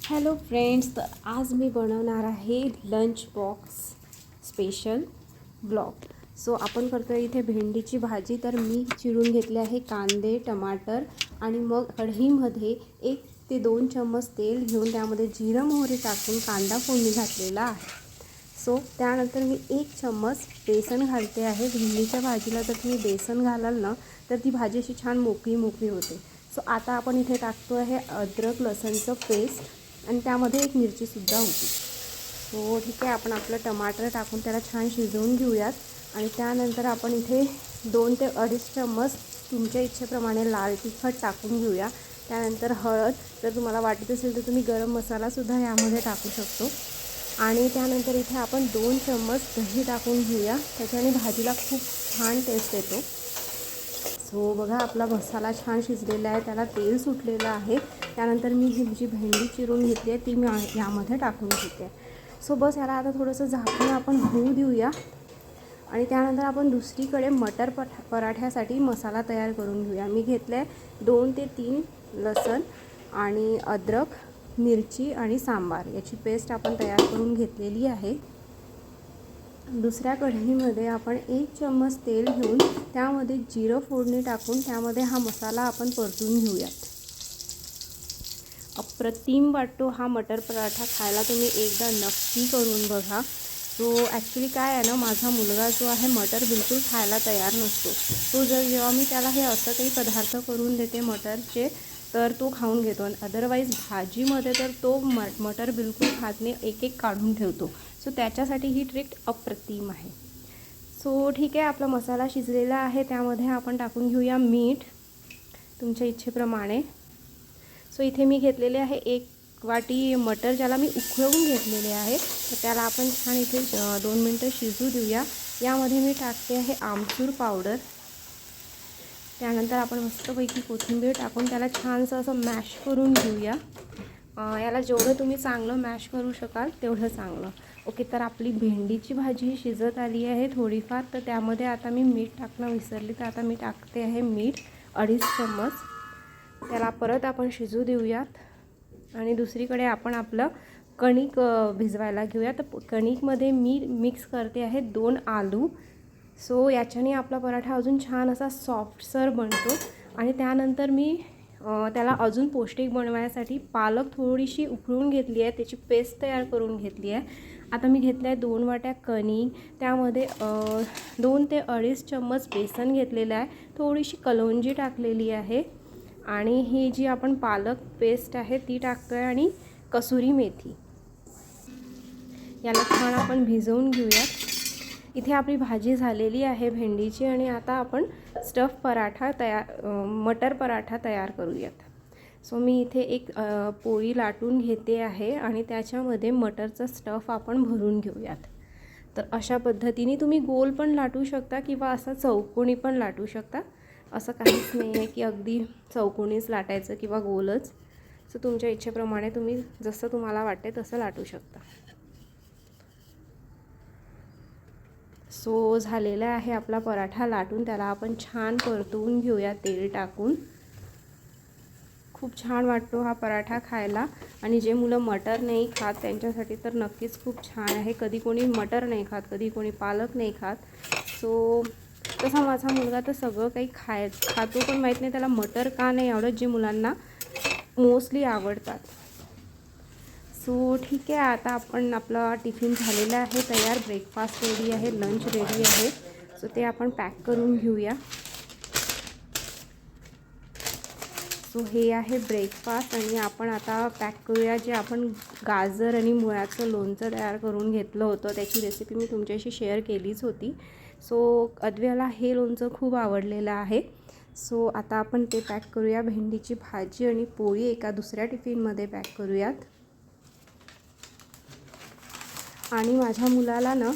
Hello friends, तर आज मी बनवणार आहे lunch box special blog. So आपण करतो इथे भेंडीची भाजी. तर मी चिरून घेतले आहे कांदे, टमाटर आणि मग कढईमध्ये 1 ते 2 चम्मच तेल घेऊन त्यामध्ये जिरं मोहरी टाकून कांदा फोडणी घातलेला आहे. सो त्यानंतर मी 1 चम्मच बेसन घालते आहे. भेंडीच्या भाजीला जर तुम्ही बेसन घालाल ना तर ती भाजी अशी छान मोकळी होते. सो आता आपण इथे टाकतो आहे अद्रक लसणचं पेस्ट आणि त्यामध्ये 1 मिरचीसुद्धा होती. सो ठीक आहे, आपण आपलं टमाटर टाकून त्याला छान शिजवून घेऊयात. आणि त्यानंतर आपण इथे 2 ते 2.5 चम्मच तुमच्या इच्छेप्रमाणे लाल तिखट टाकून घेऊया. त्यानंतर हळद, जर तुम्हाला वाटत असेल तर तुम्ही गरम मसालासुद्धा यामध्ये टाकू शकतो. आणि त्यानंतर इथे आपण 2 चम्मच दही टाकून घेऊया. त्याच्याने भाजीला खूप छान टेस्ट येतो. सो बघा, आपला मसाला छान शिजलेला आहे, त्याला तेल सुटलेलं आहे. त्यानंतर मी ही जी भेंडी चिरून घेतली आहे ती मी यामध्ये टाकून घेते. सो बस याला आता थोडंसं झाकून आपण होऊ देऊया. आणि त्यानंतर आपण दुसरीकडे मटर पराठ्यासाठी मसाला तयार करून घेऊया. मी घेतले 2 ते 3 लसण आणि अद्रक, मिरची आणि सांबार याची पेस्ट आपण तयार करून घेतलेली आहे. दुसऱ्या कढईमध्ये आपण 1 चम्मच तेल घेऊन त्यामध्ये जिरं फोडणी टाकून त्यामध्ये हा मसाला आपण परतून घेऊयात. अप्रतिम वाटतो हा मटर पराठा खायला. तुम्ही एकदा नक्की करून बघा. तो ॲक्च्युली काय आहे ना, माझा मुलगा जो आहे मटर बिलकुल खायला तयार नसतो. तो जेव्हा मी त्याला हे असं काही पदार्थ करून देते मटरचे तर तो खाऊन घेतो. आणि अदरवाईज भाजीमध्ये तर तो मटर बिलकुल खात नाही, एक काढून ठेवतो. सो त्याच्यासाठी ही ट्रिक अप्रतिम आहे. सो ठीक आहे, आपला मसाला शिजलेला आहे. त्यामध्ये आपण टाकून घेऊया मीठ तुमच्या इच्छेप्रमाणे. सो इथे मी घेतलेले आहे 1 वाटी मटर, ज्याला मी उकळवून घेतलेले आहे. तर त्याला आपण छान इथे 2 मिनटं शिजू देऊया. यामध्ये मी टाकते आहे आमचूर पावडर. त्यानंतर आपण मस्तपैकी कोथिंबीर टाकून त्याला छानसं असं मॅश करून घेऊया. याला जेवढं तुम्ही चांगलं मॅश करू शकाल तेवढं चांगलं. ओके, तर आपली भेंडीची भाजी शिजत आली आहे थोडीफार. तर त्यामध्ये आता मी मीठ टाकणं विसरली, तर आता मी टाकते आहे मीठ 2.5 चम्मच. त्याला परत आपण शिजू देऊयात. आणि दुसरीकडे आपण आपलं कणिक भिजवायला घेऊया. तर कणिकमध्ये मी मिक्स करते आहे 2 आलू. सो याच्याने आपला पराठा अजून छान असा सॉफ्टसर बनतो. आणि त्यानंतर मी त्याला अजून पौष्टिक बनवण्यासाठी पालक थोडीशी उकळून घेतली आहे, त्याची पेस्ट तयार करून घेतली आहे. आता मी घेतलं आहे 2 वाट्या कणिक. त्यामध्ये 2 ते 2.5 चम्मच बेसन घेतलेलं आहे, थोडीशी कलौंजी टाकलेली आहे आणि ही जी आपण पालक पेस्ट आहे ती टाकतो आहे आणि कसुरी मेथी. याला छान आपण भिजवून घेऊयात. इथे आपली भाजी झालेली आहे भेंडीची. आणि आता आपण मटर पराठा तयार करूयात. सो मी इथे एक पोळी लाटून घेते आहे आणि त्याच्यामध्ये मटरचा स्टफ आपण भरून घेऊयात. तर अशा पद्धतीने तुम्ही गोल पण लाटू शकता किंवा असा चौकोनी पण लाटू शकता. असं काहीच नाही आहे की अगदी चौकोनीच लाटायचं किंवा गोलच. सो तुमच्या इच्छेप्रमाणे तुम्ही जसं तुम्हाला वाटते तसं लाटू शकता. सो झालेला आहे आपला पराठा लाटून. त्याला आपण छान परतवून घेऊया तेल टाकून. खूप छान वाटतो हा पराठा खायला. आणि जे मुलं मटर नाही खात त्यांच्यासाठी तर नक्कीच खूप छान आहे. कधी कोणी मटर नाही खात, कधी कोणी पालक नाही खात. सो तसा माझा मुलगा तर सगळं काही खातो, पण माहीत नाही त्याला मटर का नाही आवडत, जे मुलांना मोस्टली आवडतात. सो ठीक आहे, आता आपण आपला टिफिन झालेला आहे तयार. ब्रेकफास्ट रेडी आहे, लंच रेडी आहे. सो ते आपण पॅक करून घेऊया. सो हे आहे ब्रेकफास्ट. आणि आपण आता पॅक करूया जे आपण गाजर आणि मुळ्याचं लोणचं तयार करून घेतलं होतं. त्याची रेसिपी मी तुमच्याशी शेअर केलीच होती. सो अद्वैला हे लोणचं खूप आवडलेलं आहे. सो आता आपण ते पॅक करूया. भेंडीची भाजी आणि पोळी एका दुसऱ्या टिफिनमध्ये पॅक करूयात. आणि माझ्या मुलाला ना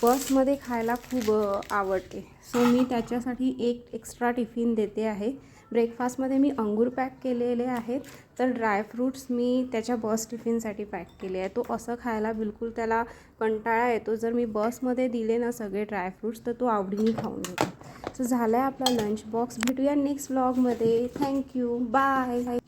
बसमध्ये खायला खूप आवडते. सो मी त्याच्यासाठी 1 एक्स्ट्रा टिफिन देते आहे. ब्रेकफास्टमध्ये मी अंगूर पॅक केलेले आहेत, तर ड्रायफ्रूट्स मी त्याच्या बस टिफिनसाठी पॅक केले आहे. तो असं खायला बिलकुल त्याला कंटाळा येतो. जर मी बसमध्ये दिले ना सगळे ड्रायफ्रूट्स तर तो आवडीने खाऊन घेतो. सो झालं आहे आपला लंच बॉक्स. भेटूया नेक्स्ट व्लॉगमध्ये. Thank you, bye.